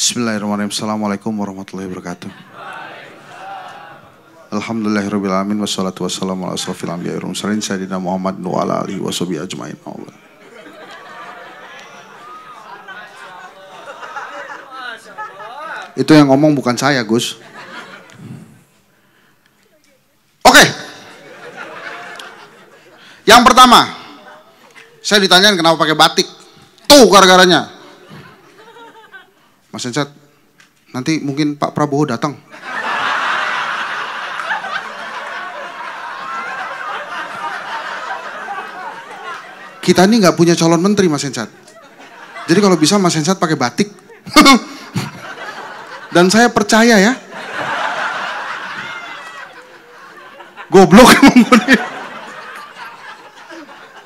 Bismillahirrahmanirrahim. Assalamualaikum warahmatullahi wabarakatuh. Alhamdulillahirrahmanirrahim. Wassalatu wassalamu ala asrafil anbiya'i wal mursalin sayyidina Muhammad wa ala alihi wa sahbihi ajma'in. Itu yang ngomong bukan saya, Gus. Oke. Yang pertama, saya ditanyain kenapa pakai batik. Tuh gara-garanya. Mas Hensat, nanti mungkin Pak Prabowo datang. Kita ini nggak punya calon menteri, Mas Hensat. Jadi kalau bisa Mas Hensat pakai batik. Dan saya percaya ya. Goblok emang.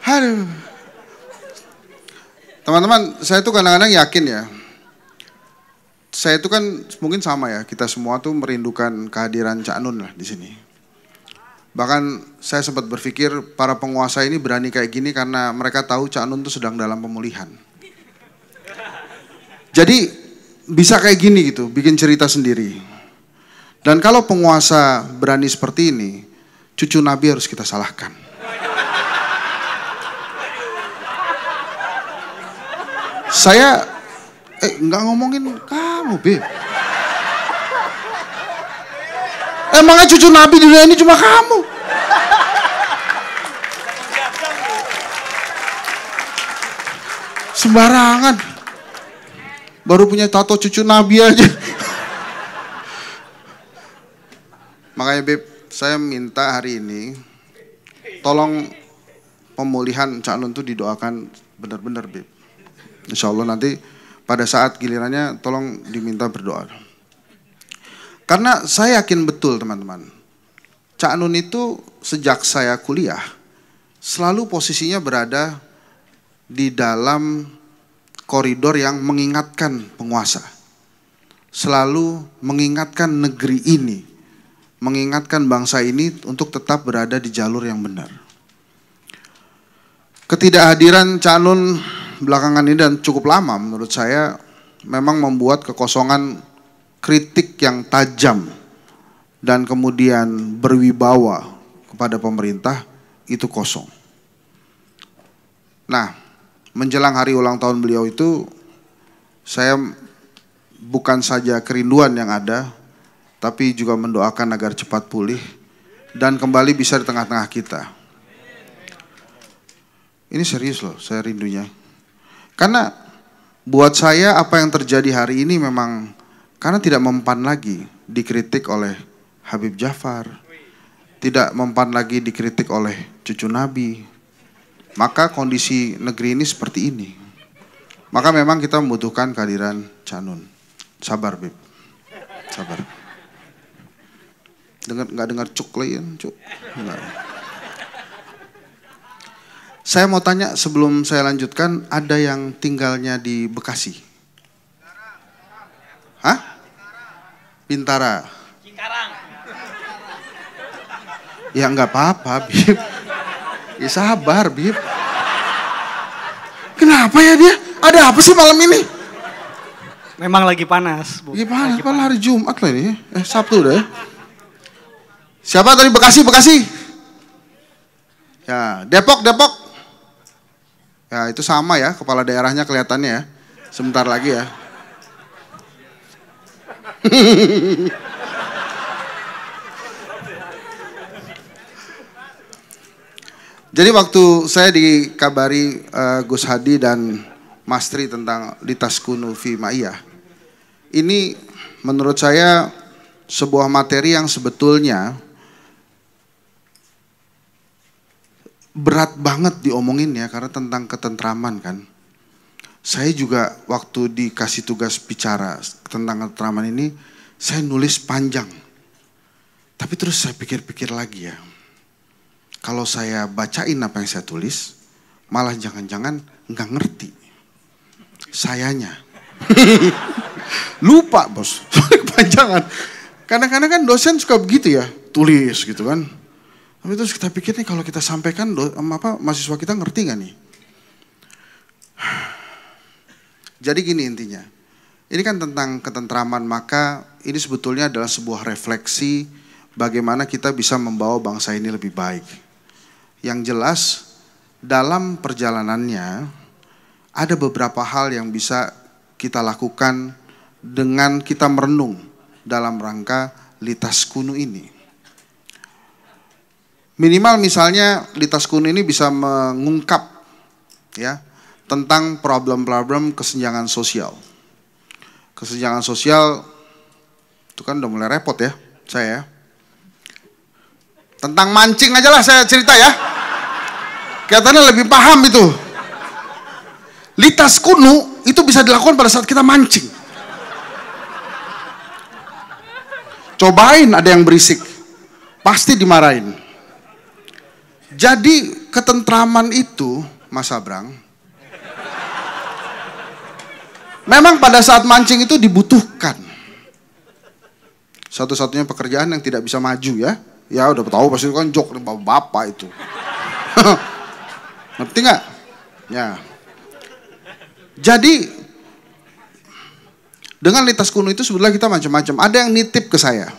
Aduh. Teman-teman, saya tuh kadang-kadang yakin ya. Saya itu kan mungkin sama ya, kita semua tuh merindukan kehadiran Cak Nun lah di sini. Bahkan saya sempat berpikir para penguasa ini berani kayak gini karena mereka tahu Cak Nun tuh sedang dalam pemulihan. Jadi bisa kayak gini gitu, bikin cerita sendiri. Dan kalau penguasa berani seperti ini, cucu Nabi harus kita salahkan. Saya nggak ngomongin kamu, Beb. Emangnya cucu Nabi di dunia ini cuma kamu? Sembarangan. Baru punya tato cucu Nabi aja. Makanya, Beb, saya minta hari ini tolong pemulihan Cak Nun tuh didoakan benar-benar, Beb. Insya Allah nanti pada saat gilirannya tolong diminta berdoa. Karena saya yakin betul teman-teman, Cak Nun itu sejak saya kuliah selalu posisinya berada di dalam koridor yang mengingatkan penguasa. Selalu mengingatkan negeri ini, mengingatkan bangsa ini untuk tetap berada di jalur yang benar. Ketidakhadiran Cak Nun belakangan ini dan cukup lama menurut saya memang membuat kekosongan kritik yang tajam dan kemudian berwibawa kepada pemerintah itu kosong. Nah, menjelang hari ulang tahun beliau itu saya bukan saja kerinduan yang ada tapi juga mendoakan agar cepat pulih dan kembali bisa di tengah-tengah kita. Ini serius loh, saya rindunya. Karena buat saya apa yang terjadi hari ini memang karena tidak mempan lagi dikritik oleh Habib Jafar, tidak mempan lagi dikritik oleh cucu Nabi. Maka kondisi negeri ini seperti ini. Maka memang kita membutuhkan kehadiran Cak Nun. Sabar, Beb. Sabar. Nggak dengar cuk lagi, cuk. Enggak. Saya mau tanya sebelum saya lanjutkan, ada yang tinggalnya di Bekasi? Hah? Bintara. Ya nggak apa-apa, Bib. Ya sabar, Bib. Kenapa ya dia? Ada apa sih malam ini? Memang lagi panas, Bu. Lagi panas, padahal hari Jumat lah ini. Sabtu udah ya. Siapa tadi Bekasi? Ya, Depok. Ya itu sama ya, kepala daerahnya kelihatannya ya. Sebentar lagi ya. Jadi waktu saya dikabari Gus Hadi dan Mas Tri tentang Litaskunu fi Ma'iyah, ini menurut saya sebuah materi yang sebetulnya berat banget diomongin ya, karena tentang ketentraman kan. Saya juga waktu dikasih tugas bicara tentang ketentraman ini, saya nulis panjang. Tapi terus saya pikir-pikir lagi ya, kalau saya bacain apa yang saya tulis, malah jangan-jangan nggak ngerti. Sayanya. Lupa, Bos. Kepanjangan. Kadang-kadang kan dosen suka begitu ya, tulis gitu kan. Tapi terus kita pikir nih kalau kita sampaikan mahasiswa kita ngerti gak nih? Jadi gini intinya, Ini kan tentang ketentraman, maka ini sebetulnya adalah sebuah refleksi bagaimana kita bisa membawa bangsa ini lebih baik. Yang jelas dalam perjalanannya ada beberapa hal yang bisa kita lakukan dengan kita merenung dalam rangka Litas Kuno ini. Minimal misalnya Litas Kuno ini bisa mengungkap ya tentang problem-problem kesenjangan sosial. Kesenjangan sosial itu kan udah mulai repot ya saya. Tentang mancing aja lah saya cerita ya. Kelihatannya lebih paham itu. Litas Kuno itu bisa dilakukan pada saat kita mancing. Cobain ada yang berisik, pasti dimarahin. Jadi ketentraman itu, Mas Abrang, memang pada saat mancing itu dibutuhkan. Satu-satunya pekerjaan yang tidak bisa maju ya. Ya udah tahu pasti itu kan jok bapak-bapak itu. Ngerti nggak? Ya. Jadi dengan Litas Kuno itu sebetulnya kita macam-macam. Ada yang nitip ke saya.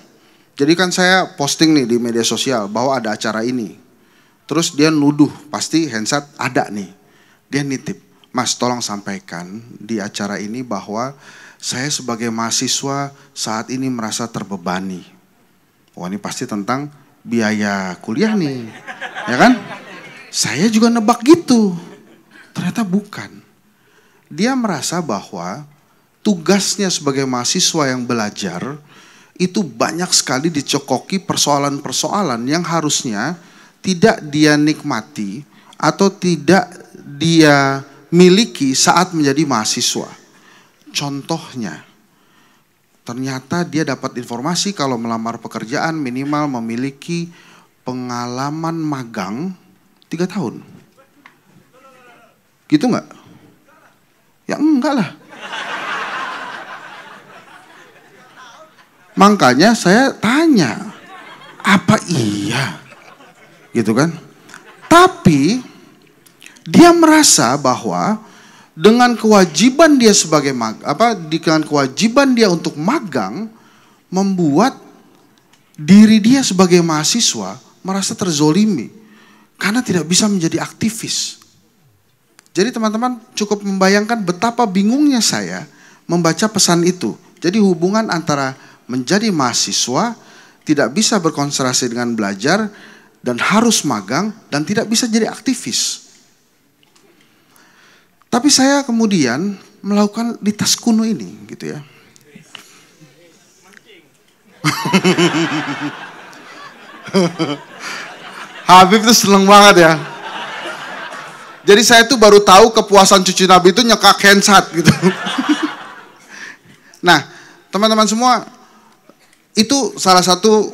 Jadi kan saya posting nih di media sosial bahwa ada acara ini. Terus dia nuduh, pasti Hensat ada nih. Dia nitip, Mas tolong sampaikan di acara ini bahwa saya sebagai mahasiswa saat ini merasa terbebani. Wah ini pasti tentang biaya kuliah nih. Ya kan? Saya juga nebak gitu. Ternyata bukan. Dia merasa bahwa tugasnya sebagai mahasiswa yang belajar itu banyak sekali dicokoki persoalan-persoalan yang harusnya tidak dia nikmati atau tidak dia miliki saat menjadi mahasiswa. Contohnya, ternyata dia dapat informasi kalau melamar pekerjaan minimal memiliki pengalaman magang 3 tahun. Gitu nggak? Ya enggak lah. Makanya saya tanya, apa iya? Gitu kan? Tapi dia merasa bahwa dengan kewajiban dia sebagai dengan kewajiban dia untuk magang membuat diri dia sebagai mahasiswa merasa terzolimi karena tidak bisa menjadi aktivis. Jadi teman-teman cukup membayangkan betapa bingungnya saya membaca pesan itu. Jadi hubungan antara menjadi mahasiswa tidak bisa berkonsentrasi dengan belajar dan harus magang dan tidak bisa jadi aktivis. Tapi saya kemudian melakukan Litas Kuno ini gitu ya. Habib tuh seneng banget ya. Jadi saya tuh baru tahu kepuasan cucu Nabi itu nyekak Hensat gitu. Nah, teman-teman semua, itu salah satu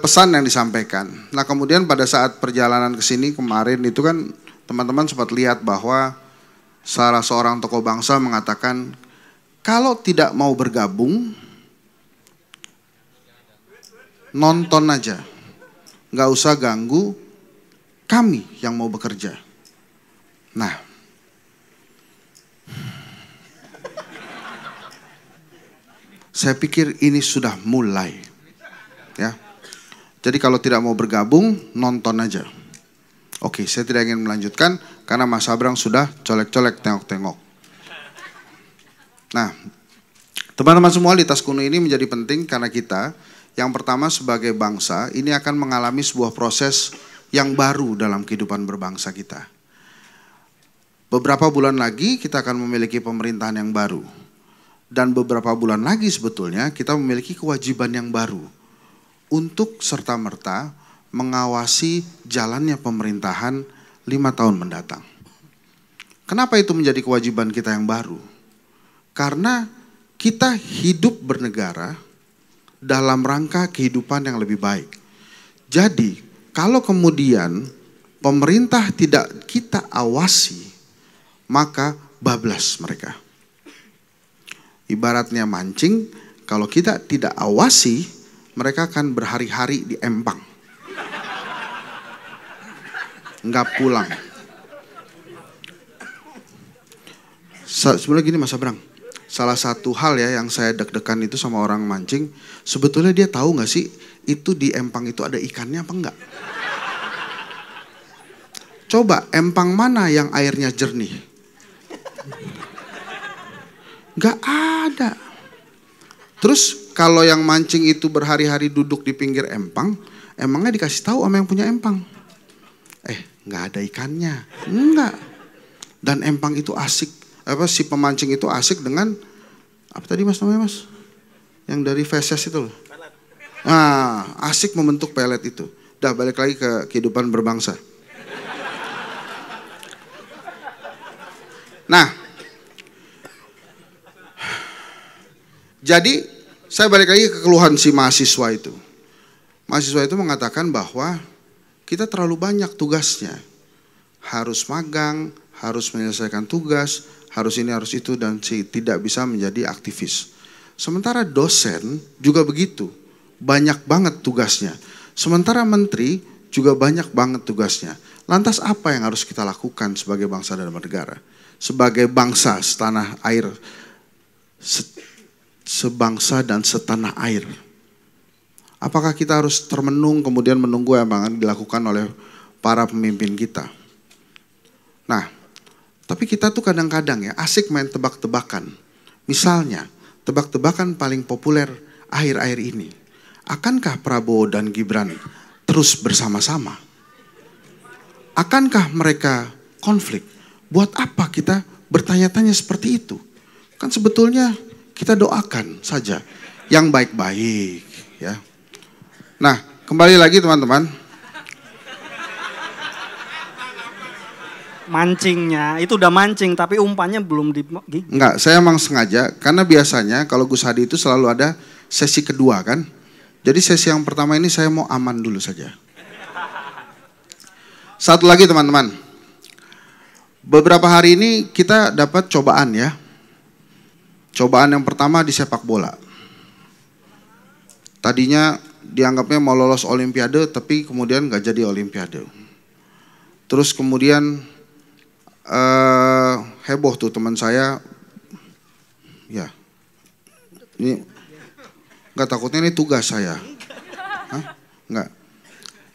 pesan yang disampaikan. Nah, kemudian pada saat perjalanan ke sini kemarin itu kan teman-teman sempat lihat bahwa salah seorang tokoh bangsa mengatakan kalau tidak mau bergabung nonton aja. Nggak usah ganggu kami yang mau bekerja. Nah, saya pikir ini sudah mulai, ya. Jadi kalau tidak mau bergabung, nonton aja. Oke, saya tidak ingin melanjutkan karena Mas Abrang sudah colek-colek, tengok-tengok. Nah, teman-teman semua, Litas Kuno ini menjadi penting karena kita, yang pertama sebagai bangsa, ini akan mengalami sebuah proses yang baru dalam kehidupan berbangsa kita. Beberapa bulan lagi kita akan memiliki pemerintahan yang baru. Dan beberapa bulan lagi sebetulnya kita memiliki kewajiban yang baru untuk serta-merta mengawasi jalannya pemerintahan 5 tahun mendatang. Kenapa itu menjadi kewajiban kita yang baru? Karena kita hidup bernegara dalam rangka kehidupan yang lebih baik. Jadi kalau kemudian pemerintah tidak kita awasi, maka bablas mereka. Ibaratnya mancing, kalau kita tidak awasi, mereka akan berhari-hari di empang. Nggak pulang. Sebenarnya gini Mas Abrang, salah satu hal ya yang saya deg-degan itu sama orang mancing, sebetulnya dia tahu nggak sih itu di empang itu ada ikannya apa enggak? Coba empang mana yang airnya jernih? Nggak ada. Terus kalau yang mancing itu berhari-hari duduk di pinggir empang, emangnya dikasih tahu sama yang punya empang? Nggak ada ikannya, enggak. Dan empang itu asik, si pemancing itu asik dengan apa tadi mas namanya mas? Yang dari feses itu loh. Nah, asik membentuk pelet itu. Dah balik lagi ke kehidupan berbangsa. Nah, jadi saya balik lagi ke keluhan si mahasiswa itu. Mahasiswa itu mengatakan bahwa kita terlalu banyak tugasnya. Harus magang, harus menyelesaikan tugas, harus ini, harus itu, dan tidak bisa menjadi aktivis. Sementara dosen juga begitu, banyak banget tugasnya. Sementara menteri juga banyak banget tugasnya. Lantas apa yang harus kita lakukan sebagai bangsa dan negara? Sebagai bangsa setanah air, sebangsa dan setanah air. Apakah kita harus termenung kemudian menunggu yang akan dilakukan oleh para pemimpin kita? Nah, tapi kita tuh kadang-kadang ya asik main tebak-tebakan. Misalnya, tebak-tebakan paling populer akhir-akhir ini. Akankah Prabowo dan Gibran terus bersama-sama? Akankah mereka konflik? Buat apa kita bertanya-tanya seperti itu? Kan sebetulnya kita doakan saja yang baik-baik ya. Nah, kembali lagi teman-teman. Mancingnya, itu udah mancing tapi umpannya belum di... Enggak, saya emang sengaja karena biasanya kalau Gus Hadi itu selalu ada sesi kedua kan. Jadi sesi yang pertama ini saya mau aman dulu saja. Satu lagi teman-teman. Beberapa hari ini kita dapat cobaan ya. Cobaan yang pertama di sepak bola. Tadinya dianggapnya mau lolos olimpiade tapi kemudian gak jadi olimpiade. Terus kemudian heboh tuh teman saya. Ya. Ini gak takutnya ini tugas saya. Hah? Enggak.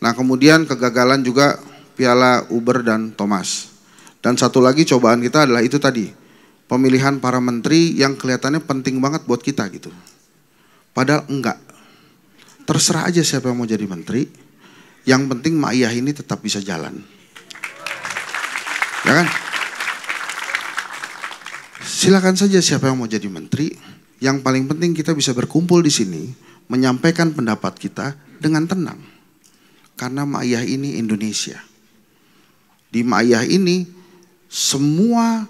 Nah kemudian kegagalan juga Piala Uber dan Thomas. Dan satu lagi cobaan kita adalah itu tadi. Pemilihan para menteri yang kelihatannya penting banget buat kita gitu. Padahal enggak. Terserah aja siapa yang mau jadi menteri. Yang penting Ma'iyah ini tetap bisa jalan. Ya kan? Silakan saja siapa yang mau jadi menteri. Yang paling penting kita bisa berkumpul di sini. Menyampaikan pendapat kita dengan tenang. Karena Ma'iyah ini Indonesia. Di Ma'iyah ini semua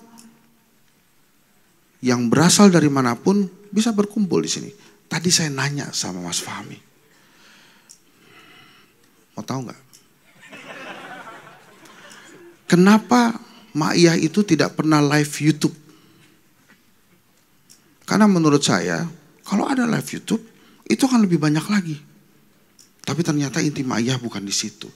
yang berasal dari manapun bisa berkumpul di sini. Tadi saya nanya sama Mas Fahmi. Mau tahu nggak? Kenapa Ma'iyah itu tidak pernah live YouTube? Karena menurut saya, kalau ada live YouTube, itu akan lebih banyak lagi. Tapi ternyata inti Ma'iyah bukan di situ.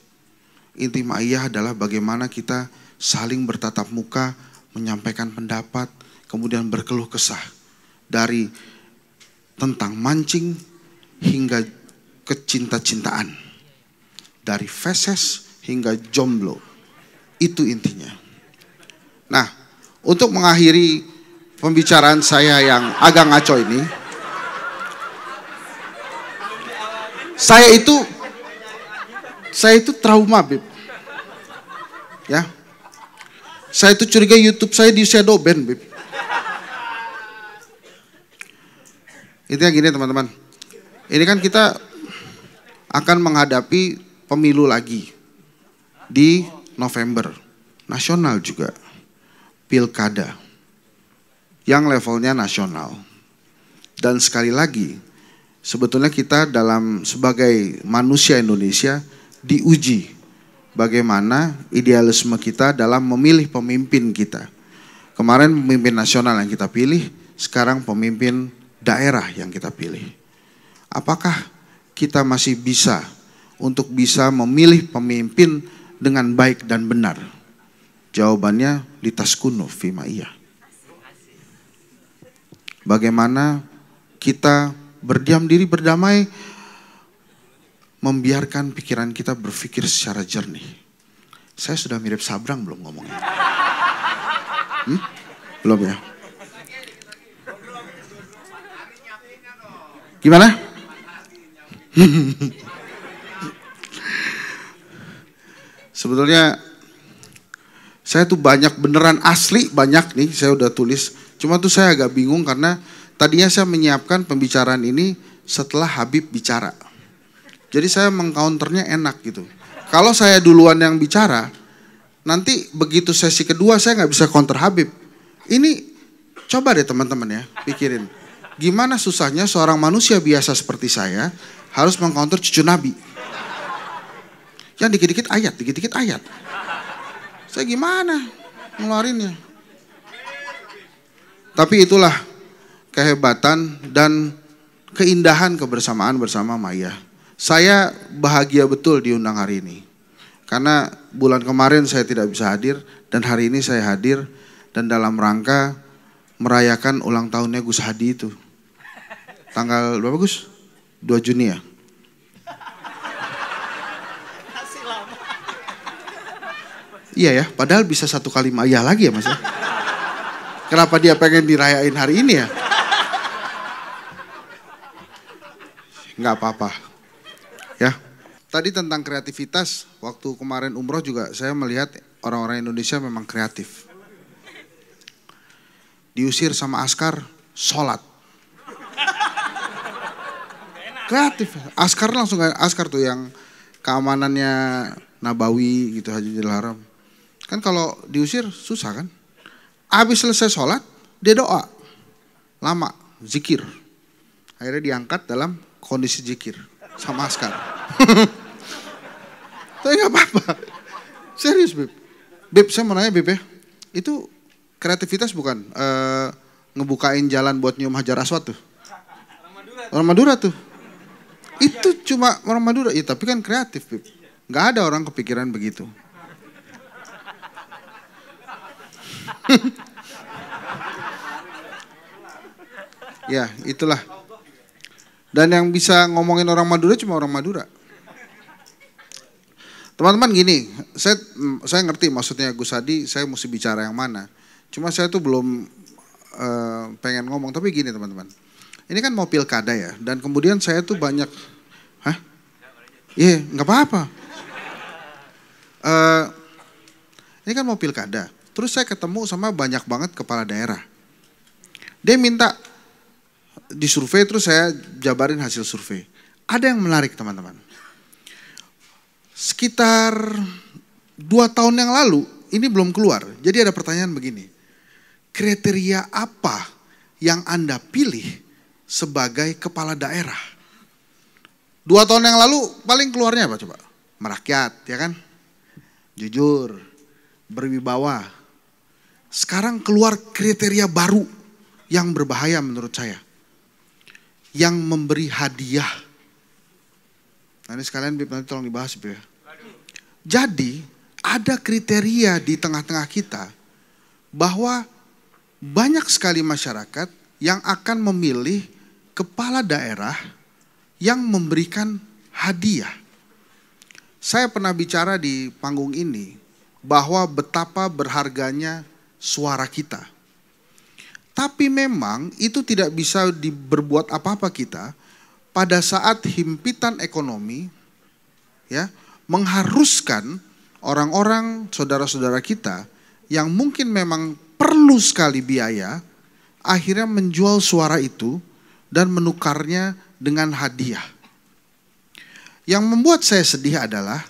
Inti Ma'iyah adalah bagaimana kita saling bertatap muka, menyampaikan pendapat, kemudian berkeluh kesah. Dari tentang mancing hingga kecinta-cintaan. Dari feses hingga jomblo. Itu intinya. Nah, untuk mengakhiri pembicaraan saya yang agak ngaco ini. Saya itu trauma, Beb. Ya. Saya itu curiga YouTube saya di shadow ban, Beb. Intinya gini teman-teman. Ini kan kita akan menghadapi pemilu lagi di November. Nasional juga. Pilkada. Yang levelnya nasional. Dan sekali lagi, sebetulnya kita sebagai manusia Indonesia diuji bagaimana idealisme kita dalam memilih pemimpin kita. Kemarin pemimpin nasional yang kita pilih, sekarang pemimpin daerah yang kita pilih. Apakah kita masih bisa untuk bisa memilih pemimpin dengan baik dan benar? Jawabannya litaskunu fi ma'iyah. bagaimana kita berdiam diri, berdamai, membiarkan pikiran kita berpikir secara jernih. Saya sudah mirip Sabrang belum ngomongnya? Belum ya? Gimana? Sebetulnya saya tuh banyak beneran asli banyak nih saya udah tulis. Cuma tuh saya agak bingung karena tadinya saya menyiapkan pembicaraan ini setelah Habib bicara. Jadi saya mengcounternya enak gitu. Kalau saya duluan yang bicara, nanti begitu sesi kedua saya nggak bisa counter Habib. Ini coba deh teman-teman ya pikirin. Gimana susahnya seorang manusia biasa seperti saya harus mengcounter cucu Nabi. Yang dikit-dikit ayat, dikit-dikit ayat. Saya gimana ngeluarinnya? Tapi itulah kehebatan dan keindahan kebersamaan bersama Maya. Saya bahagia betul diundang hari ini. Karena bulan kemarin saya tidak bisa hadir dan hari ini saya hadir dan dalam rangka merayakan ulang tahunnya Gus Hadi itu. Tanggal berapa Gus? 2 Juni ya? Iya ya, padahal bisa 1 kali Maya lagi ya Mas ya. Kenapa dia pengen dirayain hari ini ya? Nggak apa-apa. Ya. Tadi tentang kreativitas, waktu kemarin umroh juga saya melihat orang-orang Indonesia memang kreatif. Diusir sama askar, sholat. Kreatif. Askar langsung, askar tuh yang keamanannya Nabawi gitu, Hajjil Haram. Kan kalau diusir susah kan. Habis selesai sholat, dia doa. Lama, zikir. Akhirnya diangkat dalam kondisi zikir sama askar. Tapi gak apa-apa. Serius Beb. Beb saya mau nanya Beb ya. Itu kreativitas bukan? Ngebukain jalan buat nyium Hajar Aswad tuh. Orang Madura tuh. Itu cuma orang Madura. Ya tapi kan kreatif Beb. Gak ada orang kepikiran begitu. Ya itulah. Dan yang bisa ngomongin orang Madura cuma orang Madura. Teman-teman gini, saya ngerti maksudnya Gus Hadi, saya mesti bicara yang mana. Cuma saya tuh belum pengen ngomong, tapi gini teman-teman. Ini kan mau pilkada ya, dan kemudian saya tuh banyak, iya nggak apa-apa. Ini kan mau pilkada, terus saya ketemu sama banyak banget kepala daerah. Dia minta disurvei, terus saya jabarin hasil survei. Ada yang menarik teman-teman. Sekitar 2 tahun yang lalu, ini belum keluar. Jadi ada pertanyaan begini. Kriteria apa yang Anda pilih sebagai kepala daerah? 2 tahun yang lalu paling keluarnya apa coba? Merakyat, ya kan? Jujur, berwibawa. Sekarang keluar kriteria baru yang berbahaya menurut saya. Yang memberi hadiah. Nah ini sekalian Bib nanti tolong dibahas Bib ya. Jadi ada kriteria di tengah-tengah kita bahwa banyak sekali masyarakat yang akan memilih kepala daerah yang memberikan hadiah. Saya pernah bicara di panggung ini bahwa betapa berharganya suara kita. Tapi memang itu tidak bisa berbuat apa-apa kita pada saat himpitan ekonomi ya mengharuskan orang-orang saudara-saudara kita yang mungkin memang perlu sekali biaya akhirnya menjual suara itu dan menukarnya dengan hadiah. Yang membuat saya sedih adalah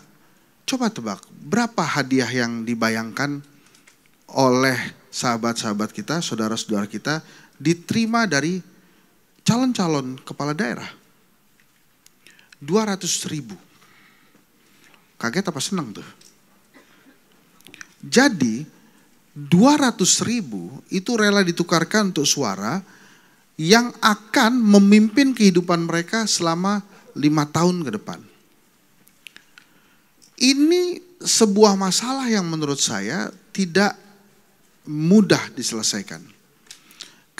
coba tebak berapa hadiah yang dibayangkan oleh sahabat-sahabat kita, saudara-saudara kita diterima dari calon-calon kepala daerah. 200.000. Kaget apa senang tuh? Jadi 200.000 itu rela ditukarkan untuk suara yang akan memimpin kehidupan mereka selama 5 tahun ke depan. Ini sebuah masalah yang menurut saya tidak mudah diselesaikan.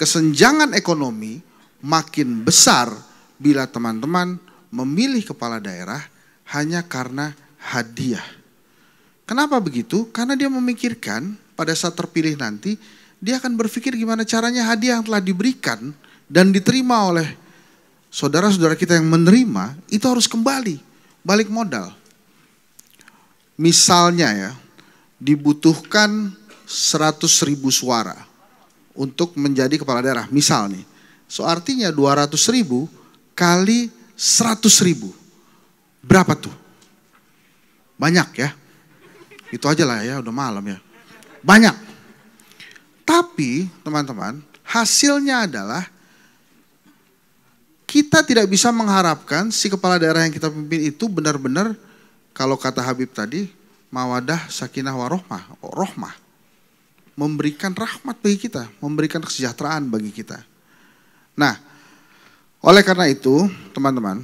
kesenjangan ekonomi makin besar bila teman-teman memilih kepala daerah hanya karena hadiah. Kenapa begitu? Karena dia memikirkan pada saat terpilih nanti, dia akan berpikir gimana caranya hadiah yang telah diberikan dan diterima oleh saudara-saudara kita yang menerima, itu harus kembali, balik modal. Misalnya ya, dibutuhkan 100.000 suara untuk menjadi kepala daerah. Misal nih, so artinya 200.000 kali 100.000. Berapa tuh? Banyak ya. Itu aja lah ya, udah malam ya. Banyak. Tapi teman-teman, hasilnya adalah kita tidak bisa mengharapkan si kepala daerah yang kita pimpin itu benar-benar, kalau kata Habib tadi, mawadah, sakinah, warohmah. Memberikan rahmat bagi kita, memberikan kesejahteraan bagi kita. Nah, oleh karena itu teman-teman,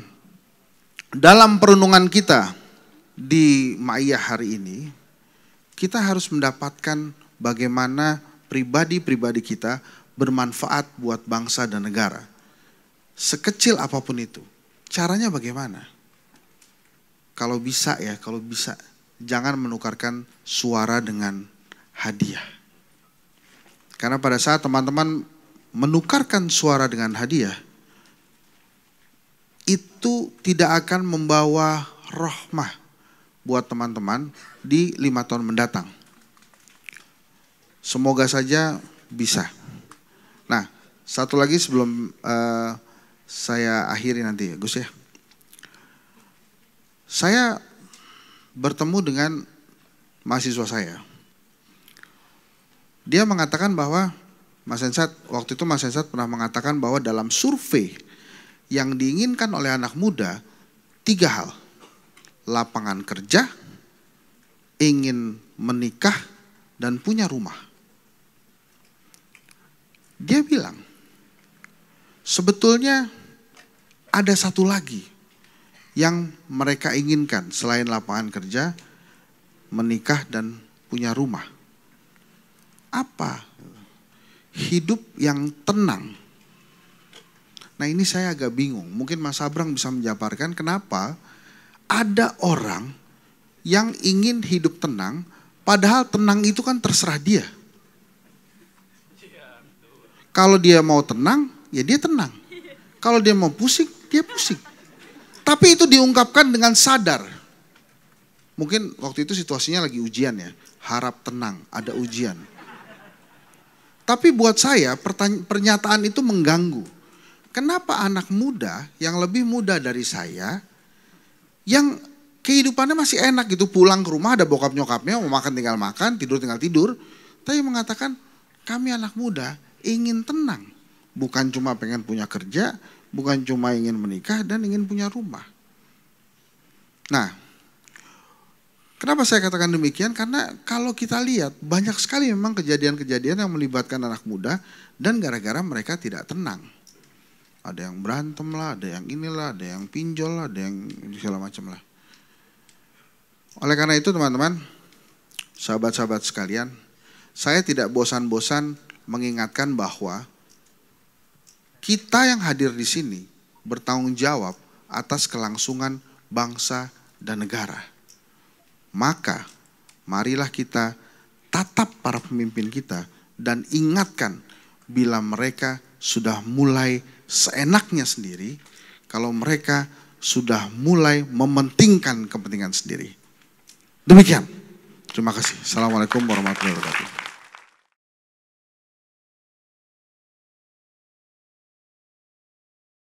dalam perenungan kita di Ma'iyah hari ini, kita harus mendapatkan bagaimana pribadi-pribadi kita bermanfaat buat bangsa dan negara. Sekecil apapun itu. Caranya bagaimana? Kalau bisa ya, jangan menukarkan suara dengan hadiah. Karena pada saat teman-teman menukarkan suara dengan hadiah, itu tidak akan membawa rahmah buat teman-teman di 5 tahun mendatang. Semoga saja bisa. Nah, satu lagi sebelum saya akhiri nanti ya Gus ya. Saya bertemu dengan mahasiswa saya. Dia mengatakan bahwa, waktu itu Mas Hensat pernah mengatakan bahwa dalam survei yang diinginkan oleh anak muda, 3 hal. Lapangan kerja, ingin menikah, dan punya rumah. Dia bilang, sebetulnya ada satu lagi yang mereka inginkan selain lapangan kerja, menikah, dan punya rumah. Apa? Hidup yang tenang. Nah ini saya agak bingung, mungkin Mas Abrang bisa menjabarkan kenapa ada orang yang ingin hidup tenang, padahal tenang itu kan terserah dia. Kalau dia mau tenang, ya dia tenang. Kalau dia mau pusing, dia pusing. Tapi itu diungkapkan dengan sadar. Mungkin waktu itu situasinya lagi ujian ya, harap tenang, ada ujian. Tapi buat saya pernyataan itu mengganggu. Kenapa anak muda yang lebih muda dari saya, yang kehidupannya masih enak gitu, pulang ke rumah ada bokap nyokapnya, mau makan tinggal makan, tidur tinggal tidur. Tapi mengatakan kami anak muda ingin tenang. Bukan cuma pengen punya kerja, bukan cuma ingin menikah dan ingin punya rumah. Nah, kenapa saya katakan demikian? Karena kalau kita lihat banyak sekali memang kejadian-kejadian yang melibatkan anak muda dan gara-gara mereka tidak tenang. Ada yang berantem lah, ada yang inilah, ada yang pinjol lah, ada yang segala macam lah. Oleh karena itu teman-teman, sahabat-sahabat sekalian, saya tidak bosan-bosan mengingatkan bahwa kita yang hadir di sini bertanggung jawab atas kelangsungan bangsa dan negara. Maka marilah kita tatap para pemimpin kita dan ingatkan bila mereka sudah mulai seenaknya sendiri, kalau mereka sudah mulai mementingkan kepentingan sendiri. Demikian. Terima kasih. Assalamualaikum warahmatullahi wabarakatuh.